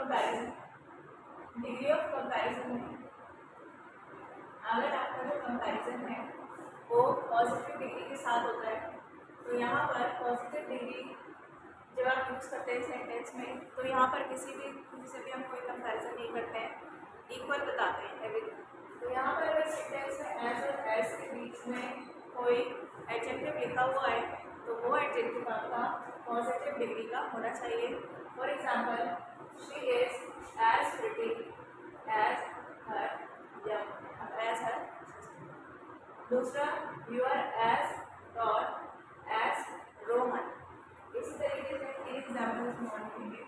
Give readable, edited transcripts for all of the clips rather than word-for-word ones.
Comparison, degree of comparison में अगर आपका जो कंपैरिजन है वो पॉजिटिव डिग्री के साथ होता है तो यहाँ पर पॉजिटिव डिग्री जब आप यूज़ करते हैं सेंटेंस में तो यहाँ पर किसी से भी हम कोई कंपैरिजन नहीं करते हैं, इक्वल बताते हैं एवरीथिंग। तो यहाँ पर अगर सेंटेंस में एज और एज के बीच में कोई एडजेक्टिव लिखा हुआ है तो वो एडजेक्टिव आपका पॉजिटिव डिग्री का होना चाहिए। For example, she is as pretty as her as her. दूसरा, you are as tall as Rohan. इसी तरीके से तीन एग्जाम्पल्स में और लिखेंगे।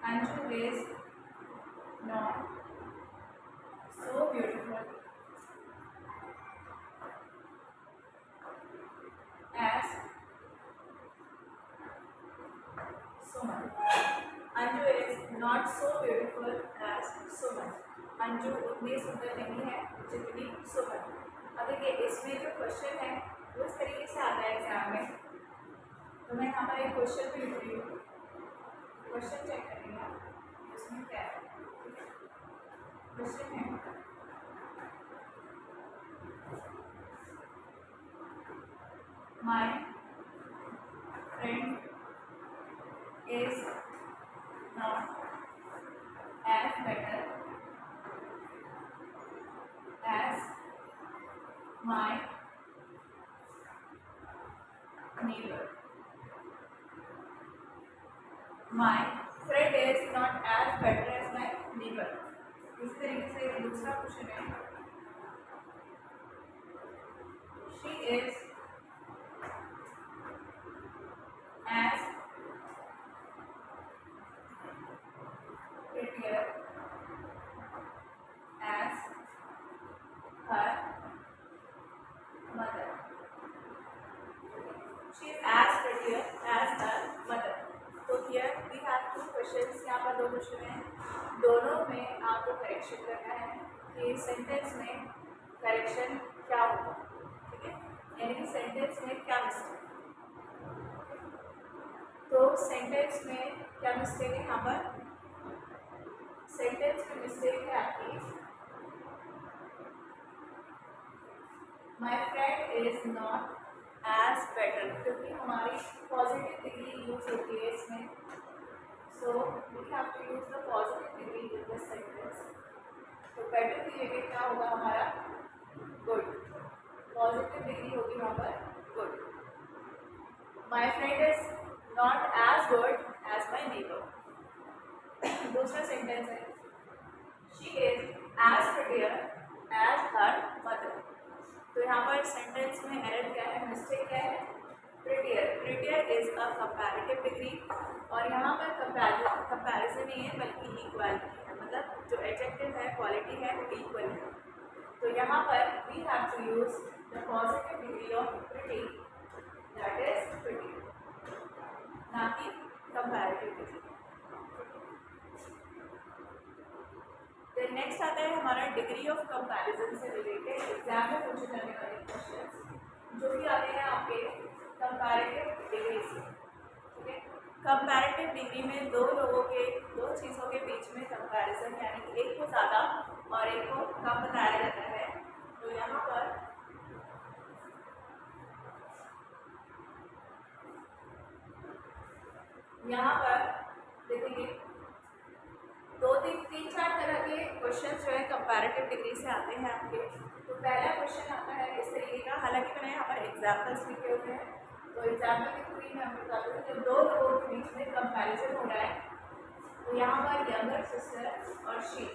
Anju is not so beautiful as Suman. Anju is not so beautiful as Suman. Anju उतनी सुंदर नहीं है जितनी सुमन। अब देखिए इसमें जो क्वेश्चन है वो इस तरीके से आता है एग्जाम में, तो मैं यहाँ पर एक क्वेश्चन भी लिख रही हूँ। क्वेश्चन चेक करेंगे आप इसमें क्या है। क्वेश्चन है, my friend is not as better as my neighbor. My friend is not as better as my neighbor. इस तरीके से दूसरा क्वेश्चन है, she is as prettier as her mother. She is as prettier as her mother. तो here we have two questions. यहाँ पर दो question हैं, दोनों में आपको करेक्शन करना है कि सेंटेंस में करेक्शन क्या होगा, ठीक है, यानी कि सेंटेंस में क्या मिस्टेक। तो सेंटेंस में क्या मिस्टेक है, यहाँ पर सेंटेंस में मिस्टेक है आपकी, my friend is not as better, क्योंकि हमारी पॉजिटिव डिग्री यूज होती है इसमें। So we have to use the positive degree in this sentence. तो बेटर की जगह क्या होगा हमारा, गुड। पॉजिटिव डिग्री होगी यहाँ पर good. My friend is not as good as my neighbour. दूसरा सेंटेंस है, she is as prettier as her mother. तो यहाँ पर सेंटेंस में एरर क्या है, मिस्टेक क्या है, prettier. Prettier is a comparative degree और यहाँ पर कंपैरिजन नहीं है बल्कि इक्वालिटी है, मतलब जो एडजेक्टिव है, क्वालिटी है, वो इक्वल है। तो यहाँ पर we have to use the positive degree of pretty, that is pretty, ना कि कंपैरेटिव डिग्री। फिर नेक्स्ट आता है हमारा डिग्री ऑफ कंपैरिजन से रिलेटेड एग्जाम में पूछे जाने वाले क्वेश्चंस जो भी आते हैं आपके कंपैरेटिव डिग्री से, ठीक है। कंपैरेटिव डिग्री में दो लोगों के, दो चीज़ों के बीच में कंपैरिजन, यानी कि एक को ज़्यादा और एक को कम बताया जाता है। तो यहाँ पर देखेंगे तीन चार तरह के क्वेश्चन जो है कंपैरेटिव डिग्री से आते हैं आपके। तो पहला क्वेश्चन आता है इस तरीके का, हालांकि मैंने यहाँ पर एग्जाम्पल्स लिखे हुए हैं, तो एग्जाम्पल के थ्रू मैं आपको बता दूँ जब दो लोगों के बीच में कंपैरिजन हो रहा है तो यहाँ पर यंगर सिस्टर और शी,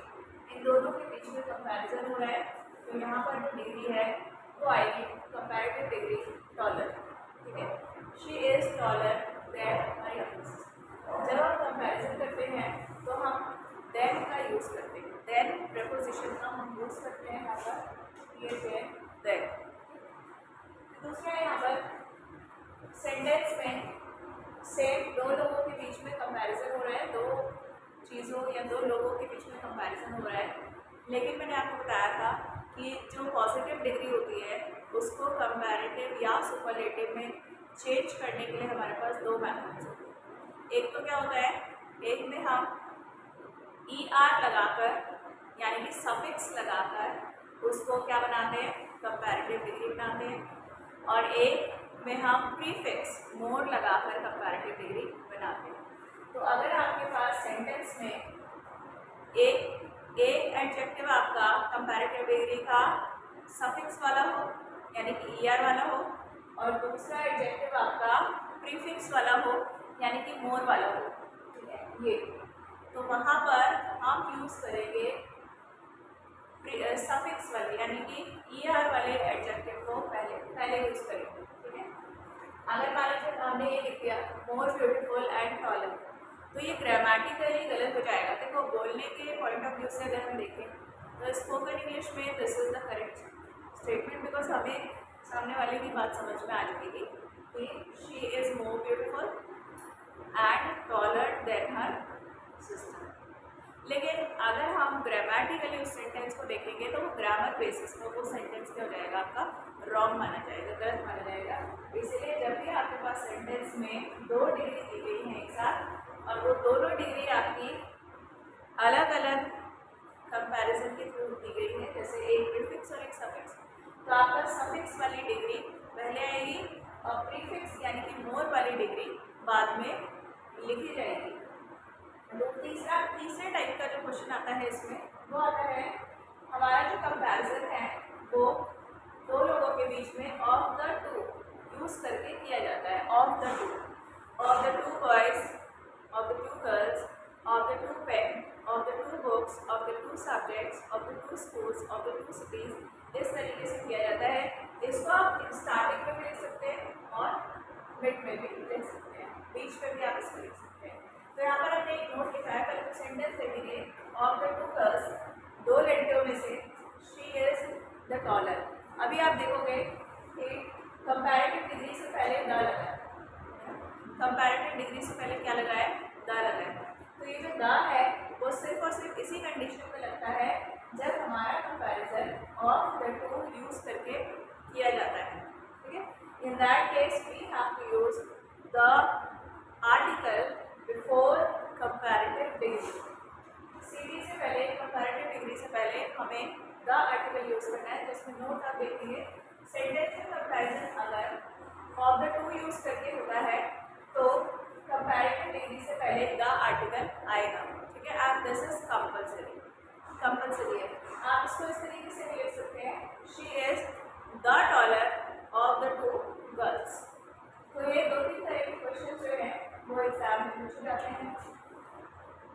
इन दोनों के बीच में कंपैरिजन हो रहा है। तो यहाँ पर जो डिग्री है वो आएगी कंपैरेटिव डिग्री टॉलर, ठीक है। She is taller than my younger sister. जब हम कंपैरिजन करते हैं तो हम देन का यूज़ करते हैं, देन प्रेपोजिशन का हम यूज़ करते हैं यहाँ पर, ये है देन। दूसरा यहाँ पर सेंटेंस में सेम दो लोगों के बीच में कंपैरिजन हो रहा है, दो चीज़ों या दो लोगों के बीच में कंपैरिजन हो रहा है, लेकिन मैंने आपको बताया था कि जो पॉजिटिव डिग्री होती है उसको कंपैरेटिव या सुपरलेटिव में चेंज करने के लिए हमारे पास दो मेथड्स होते हैं। एक तो क्या होता है, एक में हम ER लगाकर यानी कि सफिक्स लगाकर उसको क्या बनाते हैं, कंपैरेटिव डिग्री बनाते हैं, और एक में हम प्रीफिक्स मोर लगाकर कंपैरेटिव डिग्री बनाते हैं। तो अगर आपके पास सेंटेंस में एक एडजेक्टिव आपका कंपैरेटिव डिग्री का सफिक्स वाला हो यानी कि ER वाला हो, और दूसरा एडजेक्टिव आपका प्रीफिक्स वाला हो यानी कि मोर वाला हो, ठीक है, ये तो वहाँ पर हम यूज़ करेंगे सफिक्स वाले यानी कि ER वाले एडजेक्टिव को पहले यूज़ करेंगे, ठीक है। अगर मान लीजिए हमने ये लिख दिया मोर ब्यूटीफुल एंड टॉलर, तो ये ग्रामेटिकली गलत हो जाएगा। देखो बोलने के पॉइंट ऑफ व्यू से अगर हम देखें तो स्पोकन इंग्लिश में this is the correct statement, because हमें सामने वाले की बात समझ में आ जाएगी कि she is more beautiful and taller than her sister. लेकिन अगर हम ग्रामेटिकली उस सेंटेंस को देखेंगे तो वो ग्रामर बेसिस पर वो सेंटेंस क्या हो जाएगा, आपका रॉन्ग माना जाएगा, गलत माना जाएगा। इसलिए जब भी आपके पास सेंटेंस में दो डिग्री दी गई है एक साथ और वो दोनों डिग्री आपकी अलग अलग कंपैरिजन के थ्रू दी गई है, जैसे एक प्रीफिक्स और एक सफिक्स, तो आपका सफिक्स वाली डिग्री पहले आएगी और प्रीफिक्स यानी कि मोर वाली डिग्री बाद में लिखी जाएगी। तो तीसरे टाइप का जो क्वेश्चन आता है इसमें वो आता है, हमारा जो कंपैरिजन है वो दो लोगों के बीच में ऑफ द टू यूज़ करके किया जाता है। Of the two boys, of the two girls, of the two pen, of the two books, of the two subjects, of the two schools, of the two cities, इस तरीके से किया जाता है। इसको आप स्टार्टिंग में भी लिख सकते हैं और मिड में भी लिख सकते हैं, बीच में भी आप इसको लिख सकते हैं। तो यहाँ पर हमने एक नोट लिखा है, पहले तो सेंटेंस देखेंगे ऑफ द टू गर्ल्स, दो लड़कियों में से शी इज द टॉलर। अभी आप देखोगे कि कंपैरेटिव डिग्री से पहले द लगा है, कंपैरेटिव डिग्री से पहले क्या लगा है, द लगा है। तो ये जो द है वो सिर्फ और सिर्फ इसी कंडीशन में लगता है जब हमारा comparison of the two use करके किया जाता है, ठीक है। In that case we have to use the article before comparative degree. सीडी से पहले, कंपैरेटिव डिग्री से पहले हमें द आर्टिकल यूज़ करना है, जिसमें नोट आप देखेंगे सेंटेंस में कंपैरिजन अगर ऑफ द टू यूज़ करके होता है तो कंपैरेटिव डिग्री से पहले द आर्टिकल आएगा, ठीक है। एंड दिस इज कंपल्सरी है। आप इसको इस तरीके से भी लिख सकते हैं, she is the taller of the two girls. तो ये दो तीन तरह के क्वेश्चन जो हैं वो एग्जाम में पूछे जाते हैं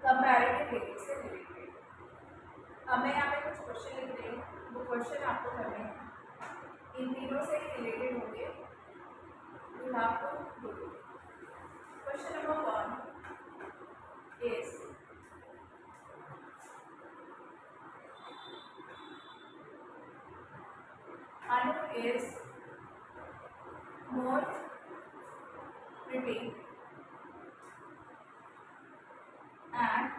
कंपैरेटिव डिग्री से रिलेटेड। अब मैं यहाँ पे कुछ क्वेश्चन लिख रही हूँ, वो क्वेश्चन आपको करने हैं, इन तीनों से रिलेटेड होंगे। You have to do. Question number 1 is Anu is more pretty and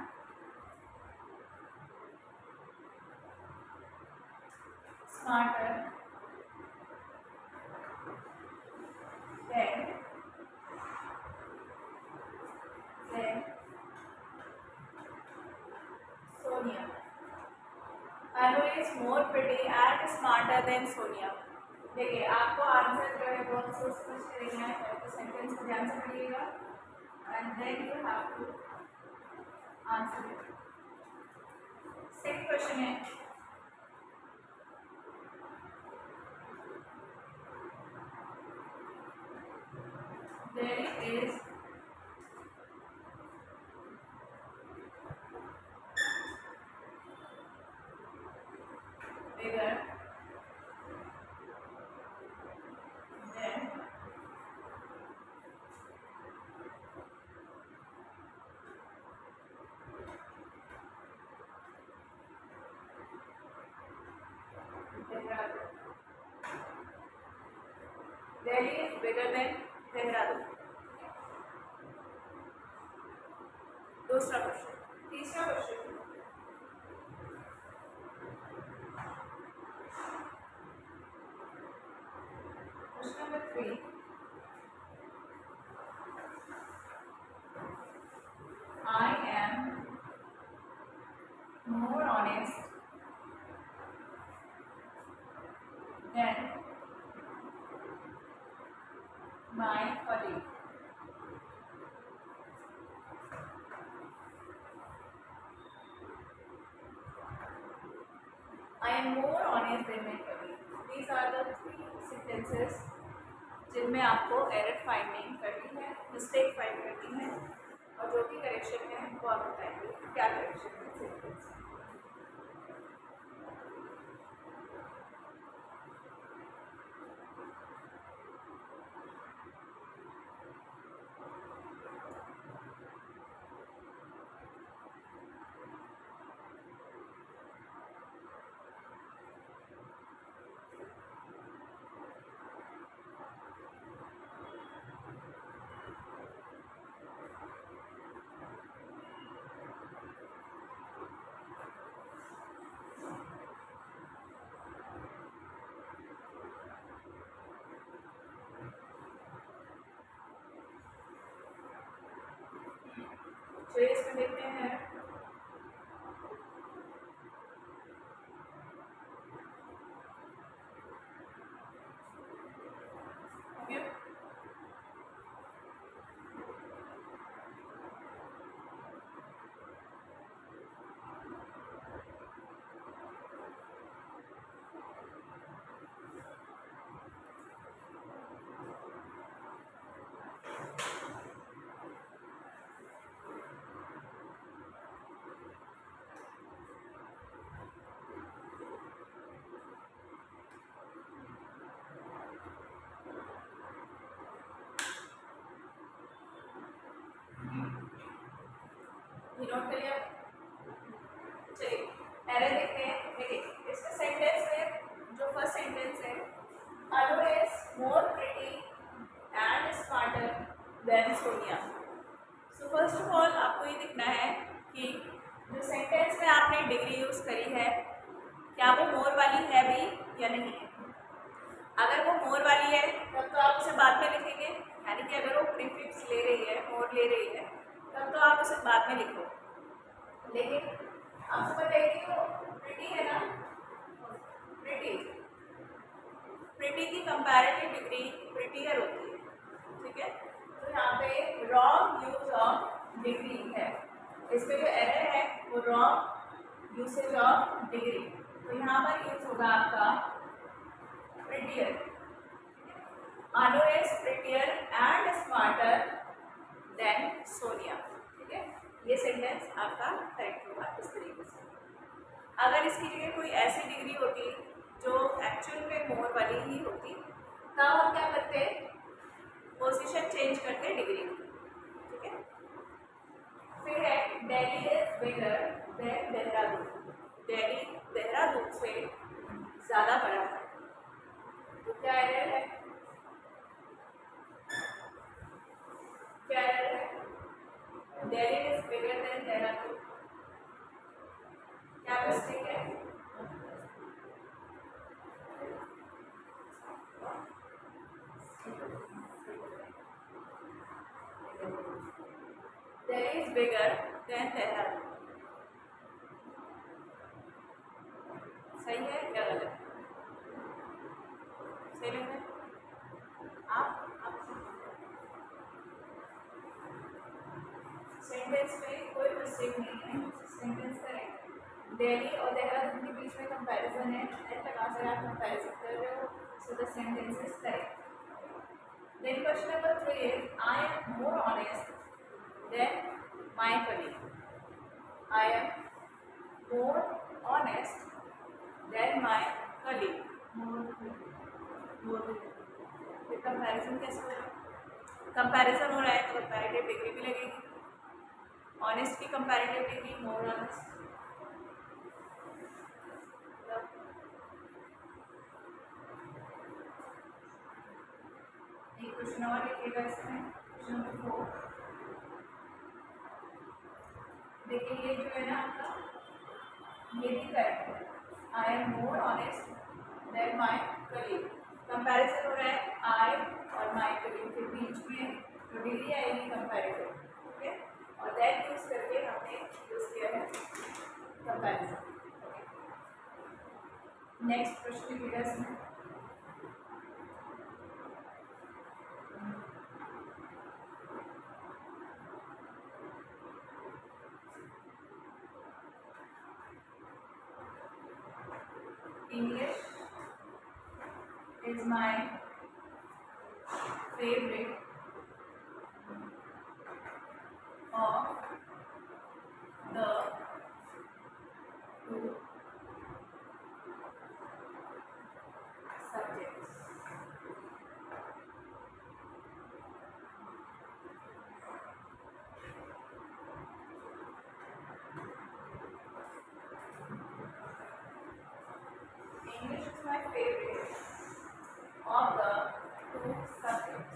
smarter than Sonia. Anu is more pretty and smarter than Sonia. देखिए आपको आंसर जो है बहुत सोच समझ के देना है, तो सेंटेंस को ध्यान से पढ़िएगा and then you have to answer it. Second question है, Delhi is bigger than Dehradun. Delhi is bigger than Dehradun. दूसरा क्वेश्चन। तीसरा question, be I am more honest than my colleague. I am more honest than my colleague. These are the three sentences जिनमें आपको error finding करनी है, mistake find करनी है, और जो भी करेक्शन है वो आप बताएंगे क्या करेक्शन है सेंटेंस। चलिए इसमें देखते हैं। ओके, ये नोट करिए आप। चलिए एरर देखते हैं। देखिए इसका सेंटेंस में जो फर्स्ट सेंटेंस है, Anu is more pretty and smarter than Sonia. So first of all आपको ये दिखना है कि जो सेंटेंस में आपने डिग्री यूज़ करी है क्या वो मोर वाली है भी या नहीं है। अगर वो मोर वाली है तब तो आप उसे बाद में लिखेंगे, यानी कि अगर वो प्रीफिक्स ले रही है, मोर ले रही है, तब तो आप उसे बाद में लिखो। लेकिन आपको पता है कि वो प्रिटी है ना, प्रिटी की कंपैरेटिव डिग्री प्रिटियर होती है, ठीक है। तो यहाँ पे रॉन्ग यूज ऑफ डिग्री है, इसमें जो एरर है वो रॉन्ग यूसेज ऑफ डिग्री। तो यहाँ पर यूज होगा आपका prettier. Anu is prettier and smarter than Sonia, ठीक है। ये सेंटेंस आपका करेक्ट होगा इस तरीके से। अगर इसकी जगह कोई ऐसी डिग्री होती जो एक्चुअल में मोर वाली ही होती, तब हम क्या करते, पोजीशन चेंज करते डिग्री, ठीक है। फिर है Delhi is bigger than Dehradun. Delhi Dehradun से ज़्यादा बड़ा है, तो क्या एरर है, क्या एरर है, Delhi is bigger than Dehradun, क्या मिस्टेक है, Delhi is bigger than Dehradun. सही है क्या गलत है, सही लग रहा है आप सेंटेंस में कोई मिस्टेक नहीं है, सेंटेंस करेक्ट। दिल्ली और देहरादून के बीच में कंपैरिजन है, एंड लगा कर आप कंपैरिजन कर रहे हो, so the sentence is correct. Then question number 3 is I am more honest than my colleague. I am more honest than my colleague. फिर कंपैरिजन कैसे हो रहा है, कंपैरिजन हो रहा है तो कंपैरेटिव डिग्री भी लगेगी। ऑनेस्ट की कंपैरेटिव डिग्री मोर ऑनेस्ट। एक क्वेश्चन और लिखिएगा इसमें, क्वेश्चन नंबर 4। देखिए ये जो है ना आपका, ये भी करेक्ट है। I am more honest than my colleague. Comparison हो रहा है आई और माई कलीग के बीच में जो डिग्री आएगी कंपैरेटिव, ठीक है, और दैट यूज करके हमने यूज किया है कंपैरिजन। नेक्स्ट क्वेश्चन लिखिएगा इसमें, English is my favorite of the two subjects. English is my favorite of the two subjects.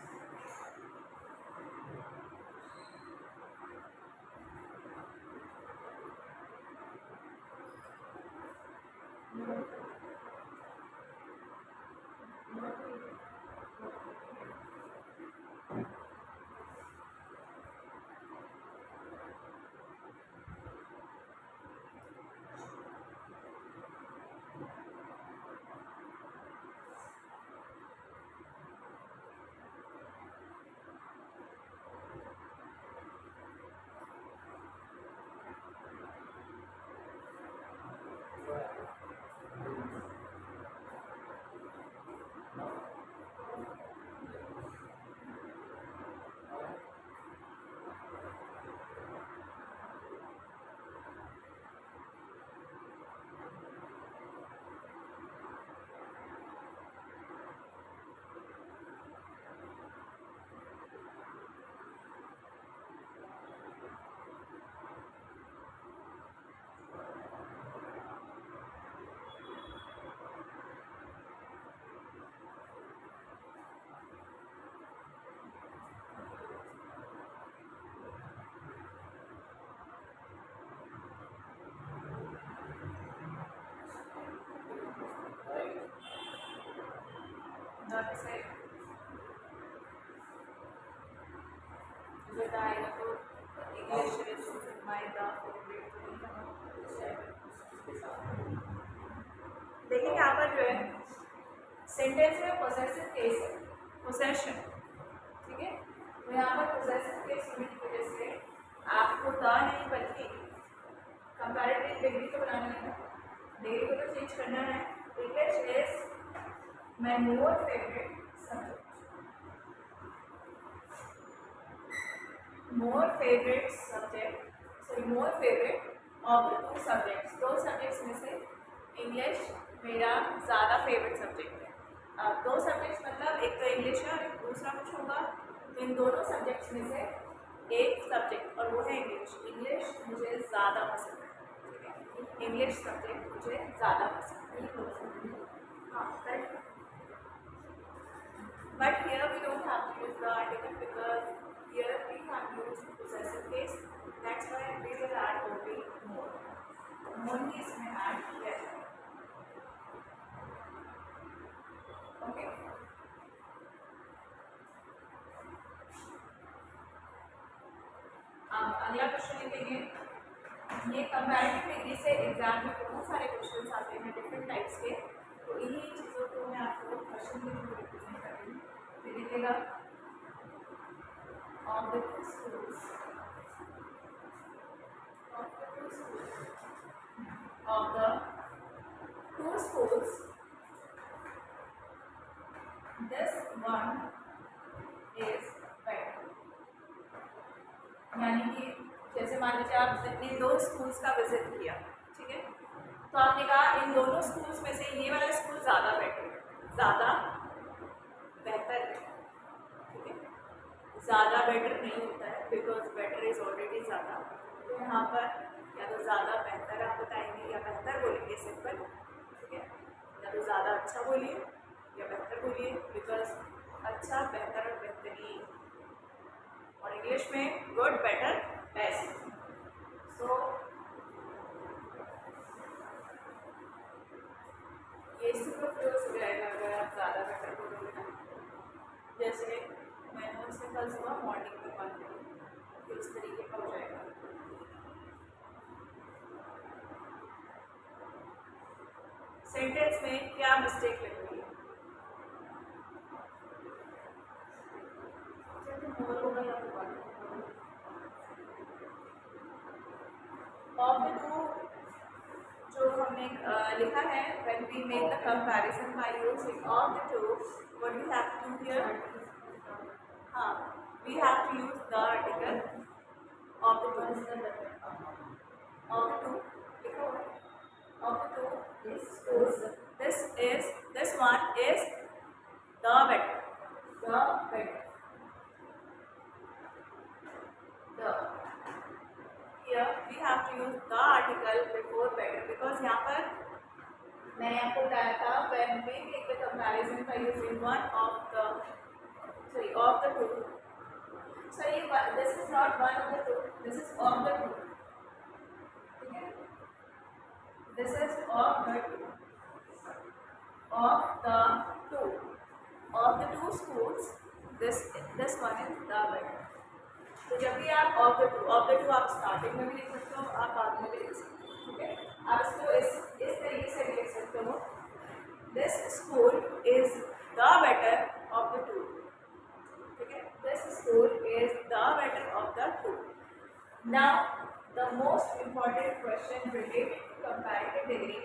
Not to say जो आएगा तो English is my the favourite. देखिए यहाँ पर जो है सेंटेंस में पोजेसिव केस है, पोजेशन, ठीक है, तो यहाँ पर पोजेसिव केस होने की वजह से आपको द नहीं बल्कि कंपैरेटिव डिग्री तो बनानी है, डिग्री को तो चेंज करना है। English is my more favorite subject. More favorite subject. Sorry, more favorite of the two subjects. दो subjects में से English मेरा ज़्यादा favorite subject है। दो subjects मतलब एक तो English है और एक दूसरा कुछ होगा, तो इन दोनों subjects में से एक subject और वो है English। English मुझे ज़्यादा पसंद है, ठीक है, English subject मुझे ज़्यादा पसंद है। हाँ, correct. But here we don't have to use the article because here we have used possessive case. That's why we will add only more. More ही इसमें add किया जाएगा। Okay. अब अगला क्वेश्चन लिखेंगे। ये कंपैरेटिव डिग्री से एग्जाम में बहुत सारे क्वेश्चन आते हैं डिफरेंट टाइप्स के, तो इन्हीं चीज़ों को मैं आपको क्वेश्चन के थ्रू रिप्रेजेंट कर रही हूँ। लिखेगा of the two schools this one is better। यानी कि जैसे मान लीजिए आपने दो स्कूल्स का विजिट किया, ठीक है, तो आपने कहा इन दोनों स्कूल्स में से ये वाला स्कूल ज़्यादा बेटर है, ज़्यादा बेहतर है, ठीक है, ज़्यादा बेटर नहीं होता है बिकॉज बेटर इज़ ऑलरेडी ज़्यादा। तो यहाँ पर या तो ज़्यादा बेहतर आप बताएंगे या बेहतर बोलेंगे सिंपल, ठीक है, या तो ज़्यादा अच्छा बोलिए या बेहतर बोलिए, बिकॉज अच्छा, बेहतर और बेहतरीन, और इंग्लिश में गुड, बेटर, बेस्ट। सो ये सुपरफ्लुअस हो जाएगा अगर आप ज़्यादा बेटर बोलोगे ना। जैसे मैंने उससे कल सुबह मॉर्निंग में बात की, इस तरीके का हो जाएगा। सेंटेंस में क्या मिस्टेक लगती है? ऑफ द टू जो हमने लिखा है, when we make the comparison by using of the two, what we have to do here? हाँ, we have to use the article of the two. Of the two, लिखा हुआ है। Of the two is this one is the better. The better. The here we have to use the article before better because यहाँ पर मैंने आपको बताया था when we make the comparison by using one of the two. Sorry, this is not one of the two. This is of the two. Okay? This is of the two. Of the two. Of the two schools, this one is the better. तो जब भी आप of the to आप starting में भी लिख सकते हो, आप बाद में भी लिख सकते हो, ठीक है। आप इसको इस तरीके से भी लिख सकते हो, this school is the better of the two, ठीक है। This school is the better of the two. Now the most important question related to comparative degree,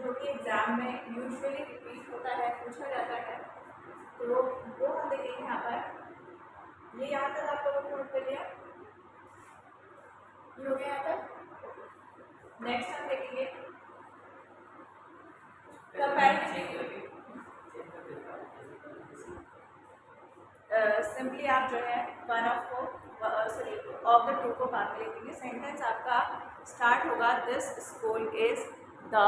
जो कि एग्जाम में यूजुअली रिपीट होता है, पूछा जाता है, तो वो हम देखेंगे यहाँ पर। ये यहाँ तक आप लोगों को नोट कर लिया, ये हो गया यहाँ तक। नेक्स्ट हम देखेंगे सिंपली आप जो है वन ऑफ को सॉरी ऑफ द टू को बाद में लिखेंगे। सेंटेंस आपका स्टार्ट होगा दिस स्कूल इज द